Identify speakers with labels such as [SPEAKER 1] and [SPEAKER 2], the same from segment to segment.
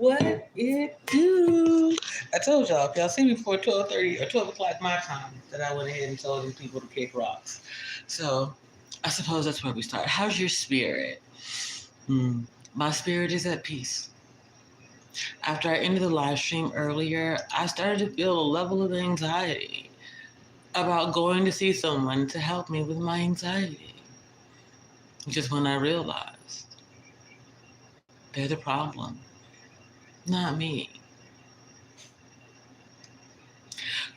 [SPEAKER 1] What it do? I told y'all, if y'all see me before 12:30 or 12 o'clock my time, that I went ahead and told them people to kick rocks. So I suppose that's where we start. How's your spirit? My spirit is at peace. After I ended the live stream earlier, I started to feel a level of anxiety about going to see someone to help me with my anxiety. Just when I realized they're the problem, not me.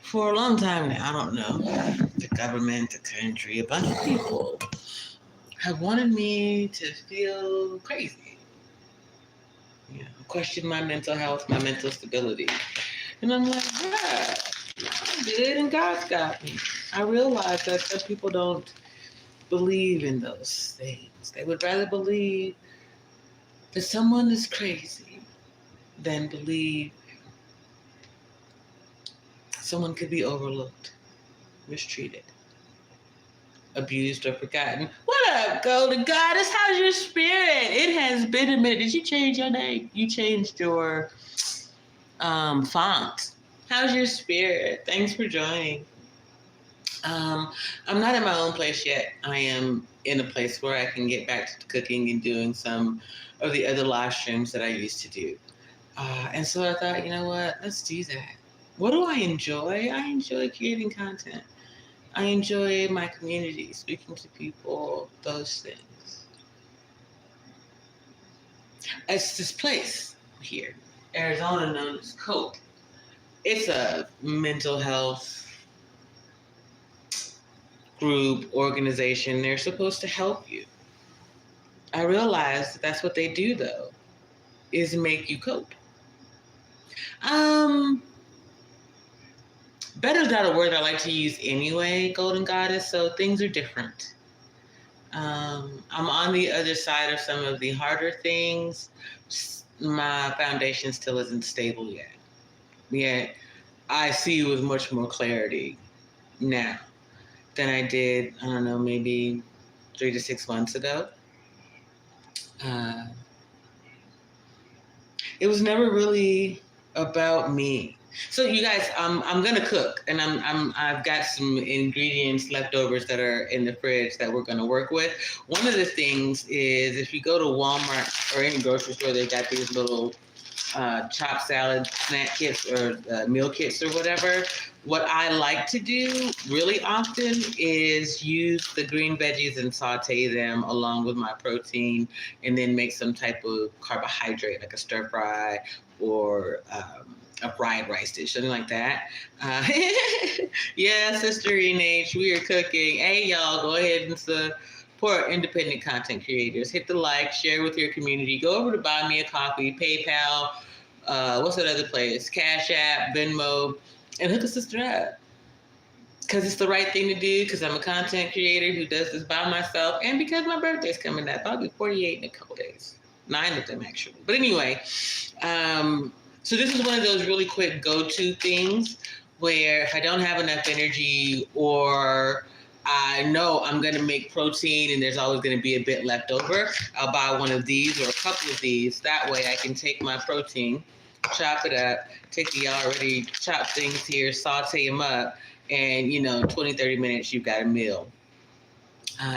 [SPEAKER 1] For a long time now, I don't know, the government, the country, a bunch of people have wanted me to feel crazy. Question my mental health, my mental stability. And I'm like, yeah, I'm good and God's got me. I realize that some people don't believe in those things. They would rather believe that someone is crazy than believe someone could be overlooked, mistreated, abused, or forgotten. What up, Golden Goddess? How's your spirit? It has been a minute. Did you change your name? You changed your font. How's your spirit? Thanks for joining. I'm not in my own place yet. I am in a place where I can get back to cooking and doing some of the other live streams that I used to do. And so I thought, you know what? Let's do that. What do I enjoy? I enjoy creating content. I enjoy my community, speaking to people, those things. It's this place here, Arizona, known as COPE. It's a mental health group, organization. They're supposed to help you. I realized that's what they do, though, is make you cope. Better is not a word I like to use anyway, Golden Goddess, so things are different. I'm on the other side of some of the harder things. My foundation still isn't stable yet. Yet I see with much more clarity now than I did, I don't know, maybe 3 to 6 months ago. It was never really about me. So you guys, I'm gonna cook, and I've got some ingredients leftovers that are in the fridge that we're gonna work with. One of the things is if you go to Walmart or any grocery store, they've got these little chopped salad snack kits or meal kits or whatever. What I like to do really often is use the green veggies and saute them along with my protein, and then make some type of carbohydrate like a stir fry or a fried rice dish, something like that. Yeah, Sister H, we are cooking. Hey, y'all, go ahead and support independent content creators. Hit the like, share with your community. Go over to Buy Me a Coffee, PayPal, what's that other place? CashApp, Venmo, and hook a sister up. Because it's the right thing to do, because I'm a content creator who does this by myself, and because my birthday's coming up. I'll be 48 in a couple days. 9 of them, actually. But anyway, so this is one of those really quick go-to things where if I don't have enough energy or I know I'm going to make protein and there's always going to be a bit left over, I'll buy one of these or a couple of these. That way I can take my protein, chop it up, take the already chopped things here, saute them up, and 20, 30 minutes, you've got a meal.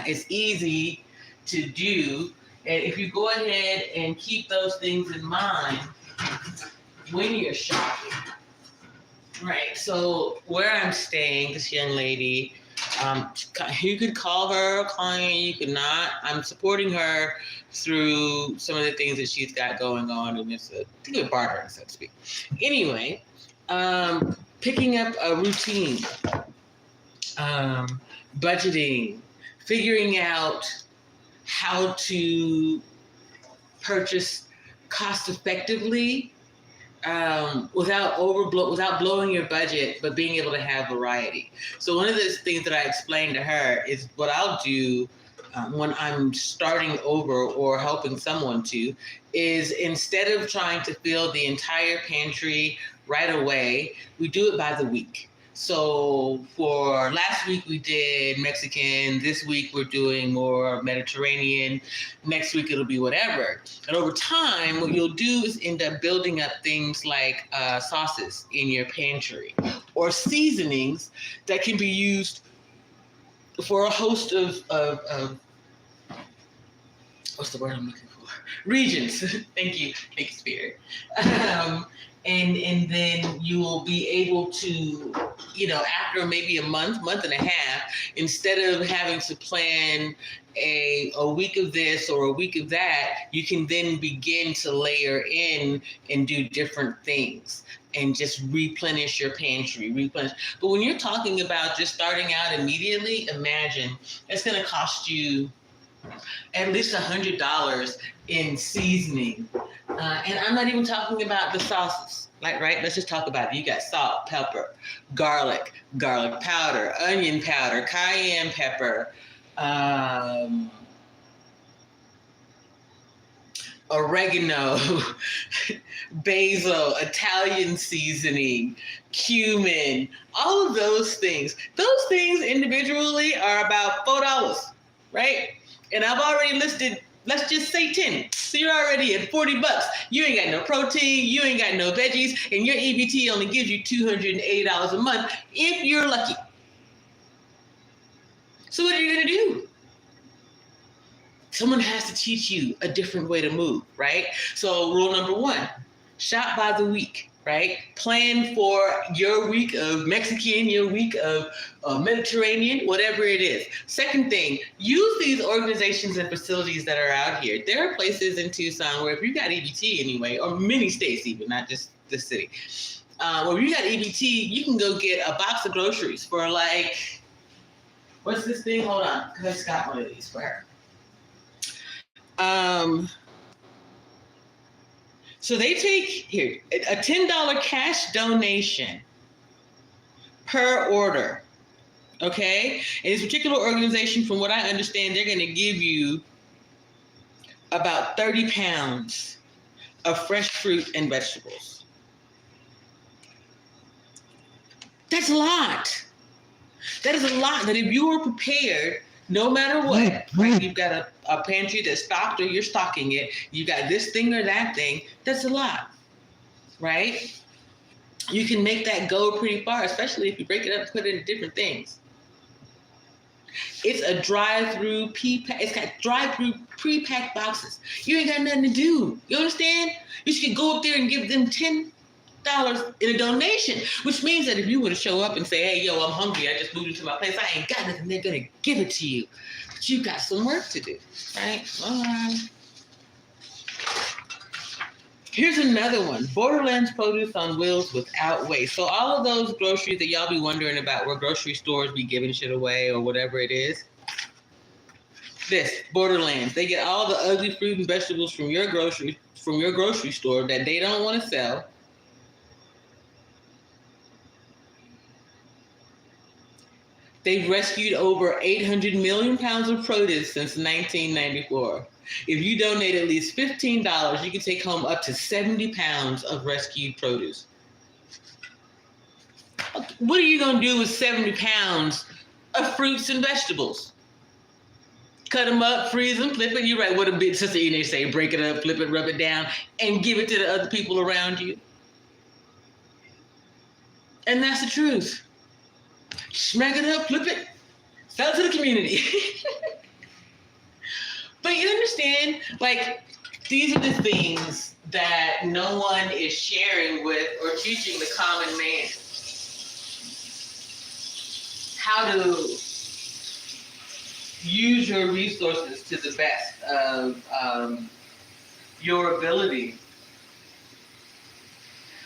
[SPEAKER 1] It's easy to do. And if you go ahead and keep those things in mind when you're shopping, right? So where I'm staying, this young lady, you could call her a client, you could not. I'm supporting her through some of the things that she's got going on, and it's a barter, so to speak. Anyway, picking up a routine, budgeting, figuring out how to purchase cost effectively without blowing your budget, but being able to have variety. So one of the things that I explained to her is what I'll do when I'm starting over or helping someone to is instead of trying to fill the entire pantry right away, we do it by the week. So for last week we did Mexican. This week we're doing more Mediterranean. Next week it'll be whatever. And over time, what you'll do is end up building up things like sauces in your pantry or seasonings that can be used for a host of what's the word I'm looking for? Regions. Thank you, Spirit. And then you will be able to, after maybe a month and a half, instead of having to plan a week of this or a week of that, you can then begin to layer in and do different things and just replenish your pantry, But when you're talking about just starting out immediately, imagine it's going to cost you at least $100 in seasoning. And I'm not even talking about the sauces, right? Let's just talk about it. You got salt, pepper, garlic powder, onion powder, cayenne pepper, oregano, basil, Italian seasoning, cumin, all of those things. Those things individually are about $4, right? And I've already listed, let's just say 10. So you're already at $40. You ain't got no protein, you ain't got no veggies, and your EBT only gives you $280 a month if you're lucky. So what are you gonna do? Someone has to teach you a different way to move, right? So rule number 1, shop by the week, right? Plan for your week of Mexican, your week of Mediterranean, whatever it is. Second thing, use these organizations and facilities that are out here. There are places in Tucson where if you got EBT anyway, or many states even, not just the city, where if you got EBT, you can go get a box of groceries for like, what's this thing? Hold on, because I just got one of these for her. So they take here a $10 cash donation per order. Okay. And this particular organization, from what I understand, they're going to give you about 30 pounds of fresh fruit and vegetables. That's a lot. That is a lot that if you were prepared, no matter what, right? You've got a pantry that's stocked or you're stocking it. You got this thing or that thing. That's a lot, right? You can make that go pretty far, especially if you break it up and put it in different things. It's a drive-through it's got drive-through pre-packed boxes. You ain't got nothing to do. You understand? You should go up there and give them $10 in a donation, which means that if you were to show up and say, hey, yo, I'm hungry, I just moved into my place, I ain't got nothing, they're going to give it to you. But you got some work to do, right? Here's another one, Borderlands produce on wheels without waste. So all of those groceries that y'all be wondering about where grocery stores be giving shit away or whatever it is, this, Borderlands, they get all the ugly fruit and vegetables from your grocery store that they don't want to sell. They've rescued over 800 million pounds of produce since 1994. If you donate at least $15, you can take home up to 70 pounds of rescued produce. What are you going to do with 70 pounds of fruits and vegetables? Cut them up, freeze them, flip it. You're right, what a big sister Ine say, break it up, flip it, rub it down, and give it to the other people around you. And that's the truth. Smack it up, flip it, sell it to the community. But you understand, like, these are the things that no one is sharing with or teaching the common man. How to use your resources to the best of your ability.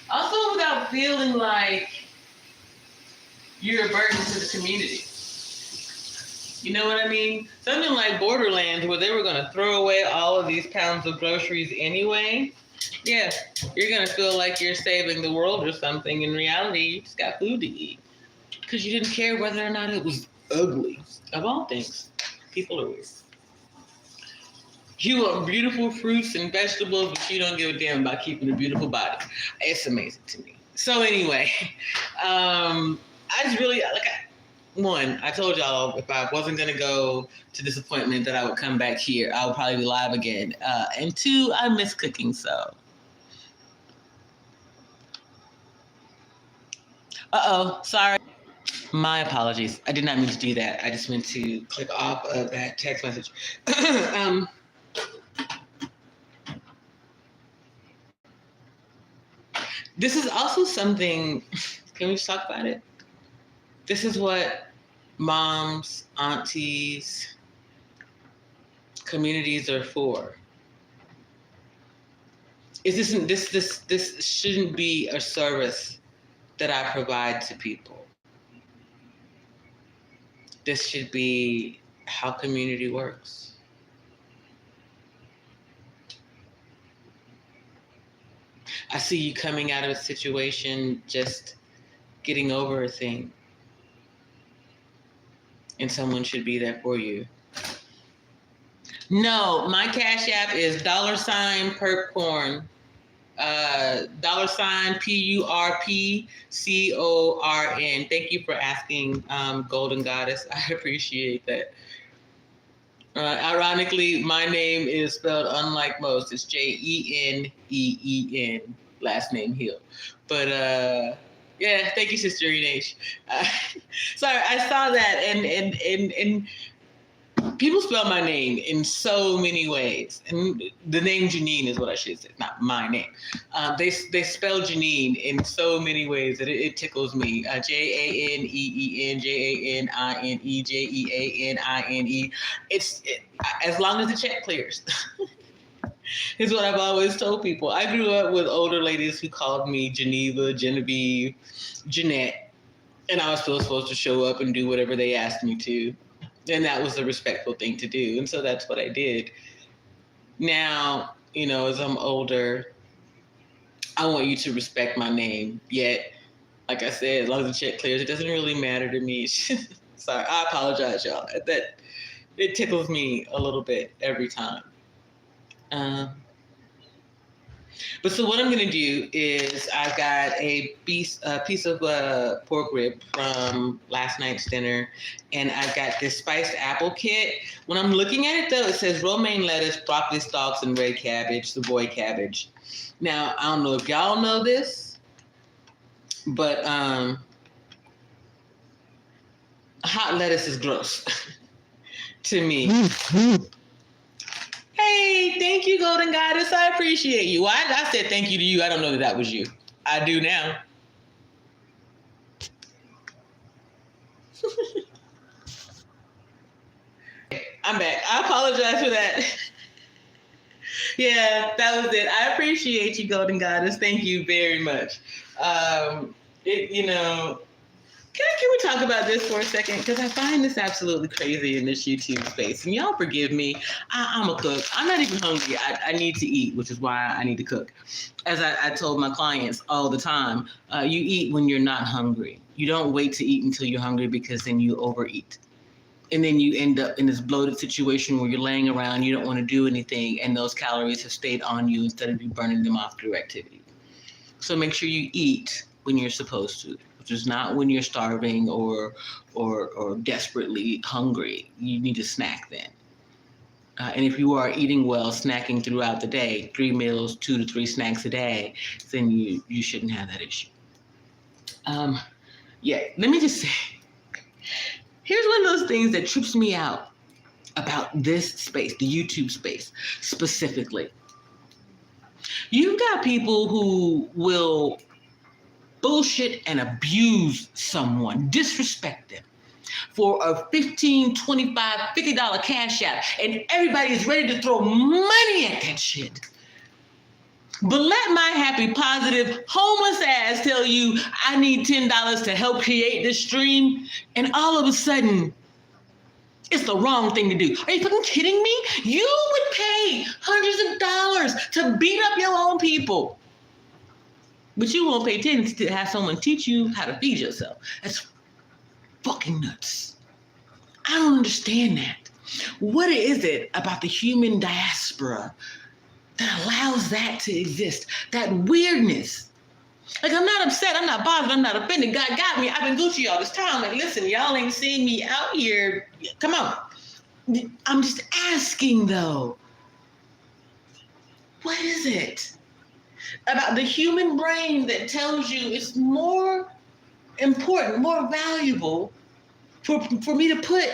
[SPEAKER 1] Also without feeling like you're a burden to the community. You know what I mean? Something like Borderlands, where they were going to throw away all of these pounds of groceries anyway. Yeah, you're going to feel like you're saving the world or something. In reality, you just got food to eat. Because you didn't care whether or not it was ugly. Of all things, people are weird. You want beautiful fruits and vegetables, but you don't give a damn about keeping a beautiful body. It's amazing to me. So anyway, I just really one, I told y'all if I wasn't gonna go to this appointment that I would come back here. I would probably be live again. And two, I miss cooking, so. Sorry. My apologies. I did not mean to do that. I just meant to click off of that text message. This is also something, can we just talk about it? This is what moms, aunties, communities are for. This shouldn't be a service that I provide to people. This should be how community works. I see you coming out of a situation, just getting over a thing, and someone should be there for you. No, my Cash App is $purpcorn. $purpcorn. Thank you for asking, Golden Goddess. I appreciate that. Ironically, my name is spelled unlike most. It's Jeneen, last name Hill. But yeah, thank you, Sister Inesh. Sorry, I saw that, and people spell my name in so many ways. And the name Jeneen is what I should say, not my name. They spell Jeneen in so many ways that it tickles me. Janeen, Janine, Jeanine. It's as long as the check clears. Is what I've always told people. I grew up with older ladies who called me Geneva, Genevieve, Jeanette, and I was still supposed to show up and do whatever they asked me to. And that was the respectful thing to do. And so that's what I did. Now, as I'm older, I want you to respect my name. Yet, like I said, as long as the check clears, it doesn't really matter to me. Sorry, I apologize, y'all. That it tickles me a little bit every time. But so what I'm going to do is I've got a piece of pork rib from last night's dinner, and I've got this spiced apple kit. When I'm looking at it, though, it says romaine lettuce, broccoli stalks, and red cabbage, Savoy cabbage. Now, I don't know if y'all know this, but hot lettuce is gross to me. Hey, thank you, Golden Goddess. I appreciate you. I said thank you to you. I don't know that was you. I do now. I'm back. I apologize for that. Yeah, that was it. I appreciate you, Golden Goddess. Thank you very much. Can we talk about this for a second? Because I find this absolutely crazy in this YouTube space. And y'all forgive me. I'm a cook. I'm not even hungry. I need to eat, which is why I need to cook. As I told my clients all the time, you eat when you're not hungry. You don't wait to eat until you're hungry, because then you overeat. And then you end up in this bloated situation where you're laying around, you don't want to do anything, and those calories have stayed on you instead of you burning them off through activity. So make sure you eat when you're supposed to, which is not when you're starving or desperately hungry. You need to snack then. And if you are eating well, snacking throughout the day, 3 meals, 2 to 3 snacks a day, then you shouldn't have that issue. Let me just say, here's one of those things that trips me out about this space, the YouTube space specifically. You've got people who will bullshit and abuse someone, disrespect them for a $15, $25, $50 Cash App, and everybody is ready to throw money at that shit. But let my happy, positive, homeless ass tell you I need $10 to help create this stream, and all of a sudden, it's the wrong thing to do. Are you fucking kidding me? You would pay hundreds of dollars to beat up your own people, but you won't pay attention to have someone teach you how to feed yourself. That's fucking nuts. I don't understand that. What is it about the human diaspora that allows that to exist? That weirdness. Like, I'm not upset, I'm not bothered, I'm not offended. God got me. I've been Gucci all this time. Like, listen, y'all ain't seeing me out here. Come on. I'm just asking, though. What is it about the human brain that tells you it's more important, more valuable for me to put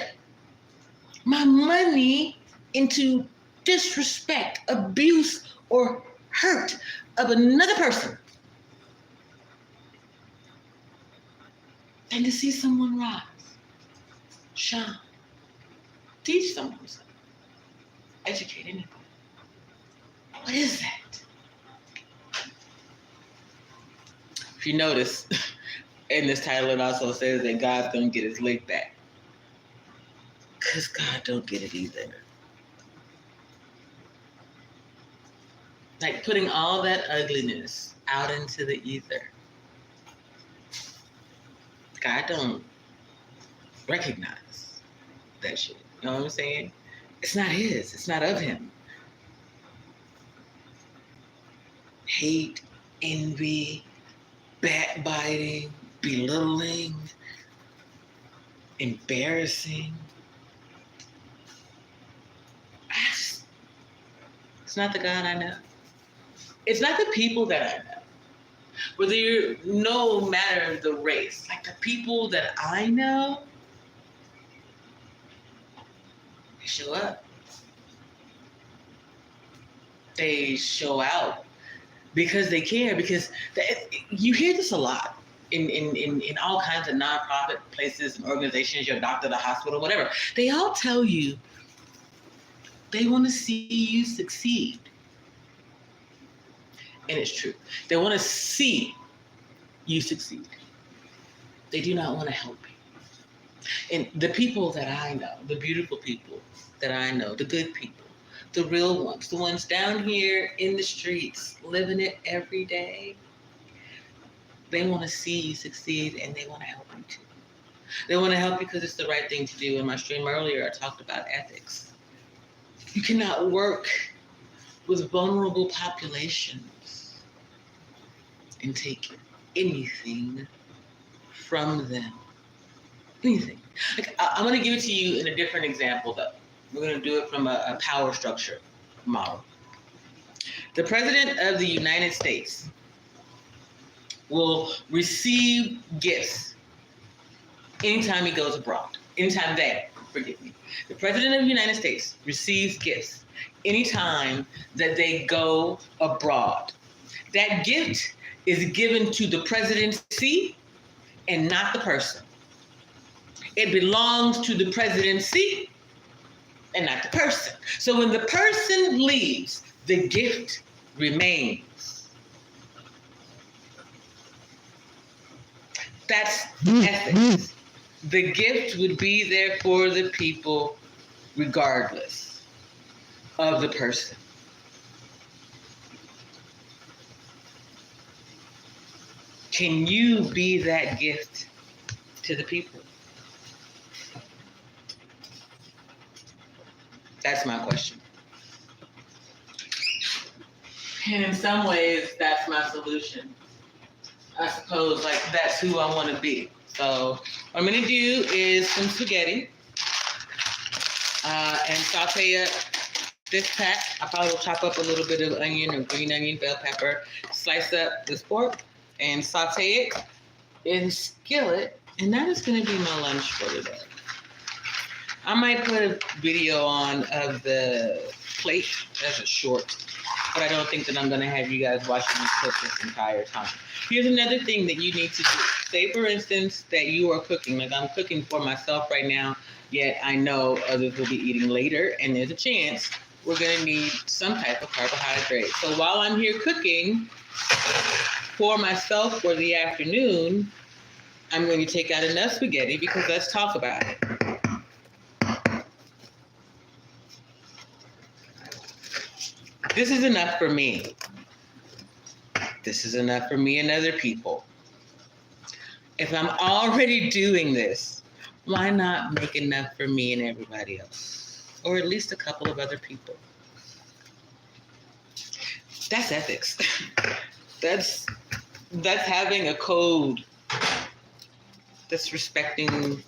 [SPEAKER 1] my money into disrespect, abuse, or hurt of another person than to see someone rise, shine, teach someone something, educate anybody? What is that? If you notice, in this title, it also says that God's going to get his lick back. Because God don't get it either. Like putting all that ugliness out into the ether. God don't recognize that shit. You know what I'm saying? It's not his. It's not of him. Hate, envy, backbiting, belittling, embarrassing. It's not the God I know. It's not the people that I know. Whether you're, no matter the race, like the people that I know, they show up. They show out because they care, because you hear this a lot in all kinds of nonprofit places and organizations, your doctor, the hospital, whatever. They all tell you they want to see you succeed. And it's true. They want to see you succeed. They do not want to help you. And the people that I know, the beautiful people that I know, the good people, the real ones, the ones down here in the streets, living it every day, they want to see you succeed and they want to help you too. They want to help you because it's the right thing to do. In my stream earlier, I talked about ethics. You cannot work with vulnerable populations and take anything from them. Anything. Like, I'm going to give it to you in a different example, though. We're going to do it from a power structure model. The President of the United States will receive gifts anytime he goes abroad. Anytime forgive me. The President of the United States receives gifts anytime that they go abroad. That gift is given to the presidency and not the person. It belongs to the presidency and not the person. So when the person leaves, the gift remains. That's ethics. The gift would be there for the people regardless of the person. Can you be that gift to the people? That's my question. And in some ways, that's my solution. I suppose, like, that's who I want to be. So what I'm going to do is some spaghetti and saute up this pack. I probably will chop up a little bit of onion or green onion, bell pepper, slice up this pork and saute it in a skillet. And that is going to be my lunch for today. I might put a video on of the plate as a short, but I don't think that I'm going to have you guys watching me cook this entire time. Here's another thing that you need to do. Say, for instance, that you are cooking. Like, I'm cooking for myself right now, yet I know others will be eating later, and there's a chance we're going to need some type of carbohydrate. So while I'm here cooking for myself for the afternoon, I'm going to take out enough spaghetti because let's talk about it. This is enough for me. This is enough for me and other people. If I'm already doing this, why not make enough for me and everybody else? Or at least a couple of other people. That's ethics. That's That's having a code that's respecting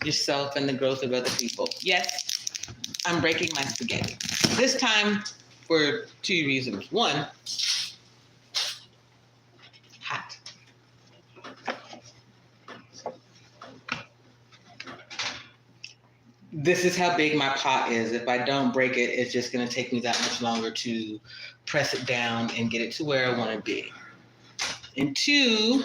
[SPEAKER 1] yourself and the growth of other people. Yes, I'm breaking my spaghetti. This time for 2 reasons. One, hot. This is how big my pot is. If I don't break it, it's just going to take me that much longer to press it down and get it to where I want to be. And 2,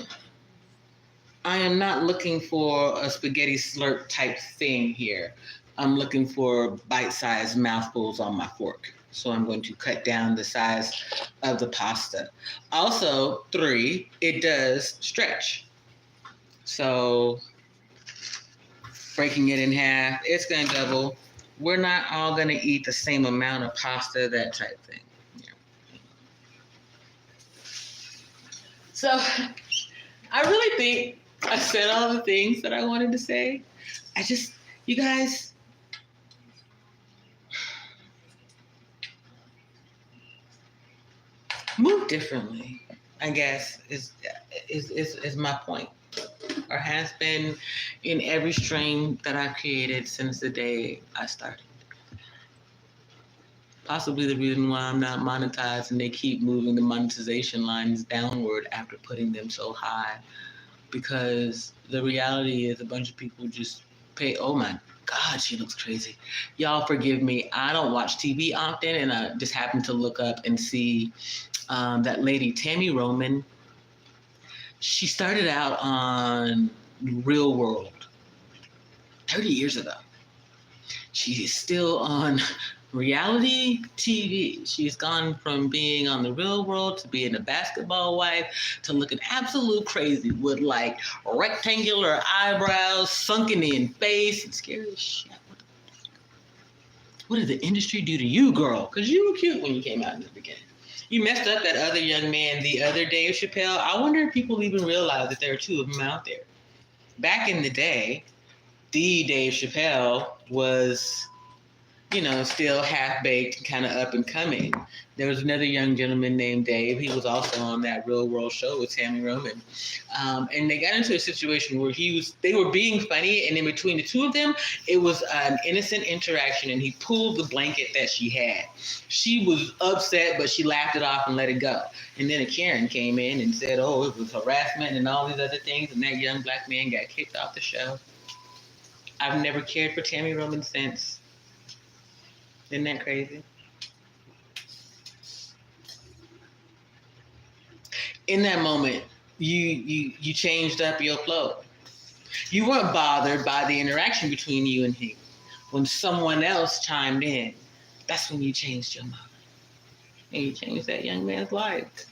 [SPEAKER 1] I am not looking for a spaghetti slurp type thing here. I'm looking for bite-sized mouthfuls on my fork. So I'm going to cut down the size of the pasta. Also, 3, it does stretch. So breaking it in half, it's going to double. We're not all going to eat the same amount of pasta, that type thing. Yeah. So I really think I said all the things that I wanted to say. You guys, move differently, I guess, is my point. Or has been in every stream that I've created since the day I started. Possibly the reason why I'm not monetized and they keep moving the monetization lines downward after putting them so high. Because the reality is a bunch of people just pay, oh my God, she looks crazy. Y'all forgive me. I don't watch TV often, and I just happened to look up and see that lady, Tammy Roman. She started out on Real World 30 years ago. She is still on reality TV. She's gone from being on the Real World to being a basketball wife to looking absolute crazy with like rectangular eyebrows, sunken in face, and scary as shit. What did the industry do to you, girl? Because you were cute when you came out in the beginning. You messed up that other young man, the other Dave Chappelle. I wonder if people even realize that there are 2 of them out there. Back in the day, the Dave Chappelle was, still half-baked, kind of up and coming. There was another young gentleman named Dave. He was also on that Real World show with Tammy Roman. And they got into a situation where they were being funny, and in between the 2 of them, it was an innocent interaction, and he pulled the blanket that she had. She was upset, but she laughed it off and let it go. And then a Karen came in and said, oh, it was harassment and all these other things, and that young black man got kicked off the show. I've never cared for Tammy Roman since. Isn't that crazy? In that moment, you changed up your flow. You weren't bothered by the interaction between you and him. When someone else chimed in, that's when you changed your mind. And you changed that young man's life.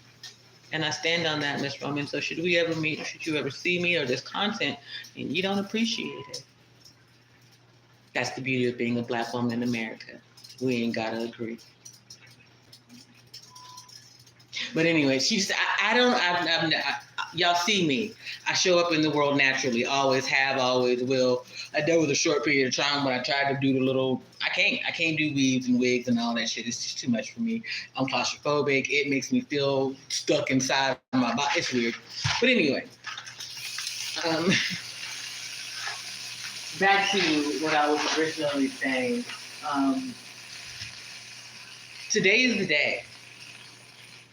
[SPEAKER 1] And I stand on that, Miss Roman. So should we ever meet, or should you ever see me or this content, and you don't appreciate it, that's the beauty of being a black woman in America. We ain't gotta agree. But anyway, y'all see me. I show up in the world naturally, always have, always will. There was a short period of time when I tried to do I can't do weaves and wigs and all that shit. It's just too much for me. I'm claustrophobic. It makes me feel stuck inside my body. It's weird. But anyway, back to what I was originally saying. Today is the day,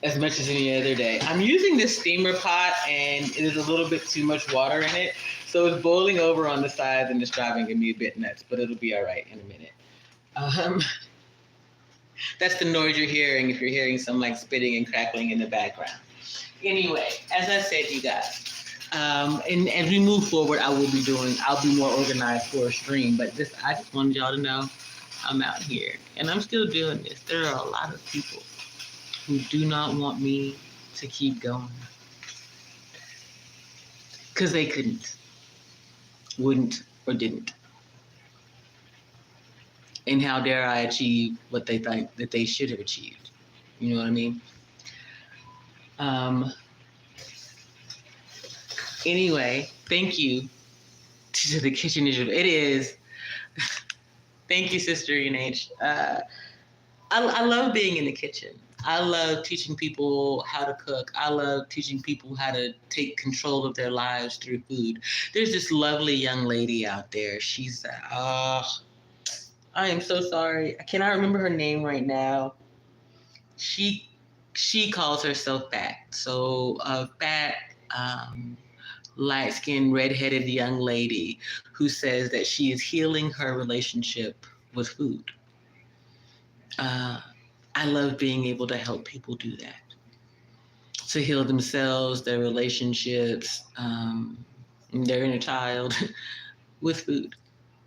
[SPEAKER 1] as much as any other day. I'm using this steamer pot, and it is a little bit too much water in it, so it's boiling over on the sides, and it's driving me a bit nuts, but it'll be all right in a minute. That's the noise you're hearing if you're hearing some like spitting and crackling in the background. Anyway, as I said, you guys, and as we move forward, I'll be more organized for a stream, but I just wanted y'all to know I'm out here, and I'm still doing this. There are a lot of people who do not want me to keep going because they couldn't, wouldn't, or didn't. And how dare I achieve what they think that they should have achieved? You know what I mean? Anyway, thank you to the kitchen. It is. Thank you, Sister UNH. I love being in the kitchen. I love teaching people how to cook. I love teaching people how to take control of their lives through food. There's this lovely young lady out there. She's, I am so sorry. I cannot remember her name right now. She she calls herself fat. So a fat, light-skinned, red-headed young lady who says that she is healing her relationship with food. Uh, I love being able to help people do that, to heal themselves, their relationships, their inner child with food,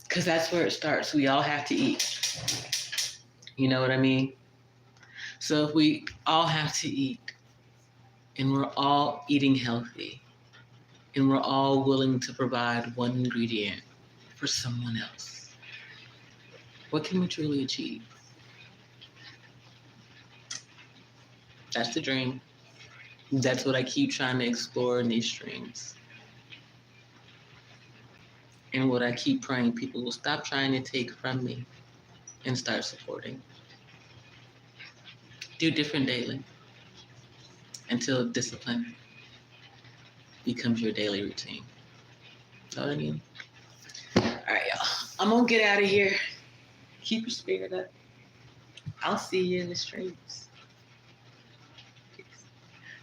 [SPEAKER 1] because that's where it starts. We all have to eat. You know what I mean? So if we all have to eat, and we're all eating healthy, and we're all willing to provide one ingredient for someone else, what can we truly achieve? That's the dream. That's what I keep trying to explore in these streams. And what I keep praying people will stop trying to take from me and start supporting. Do different daily until discipline becomes your daily routine. Know what I mean? All right, y'all. I'm going to get out of here. Keep your spirit up. I'll see you in the streets. Peace.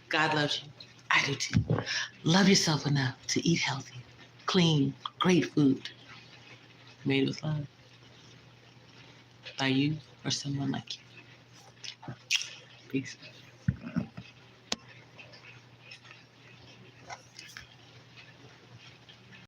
[SPEAKER 1] God loves you. I do too. Love yourself enough to eat healthy, clean, great food made with love by you or someone like you. Peace.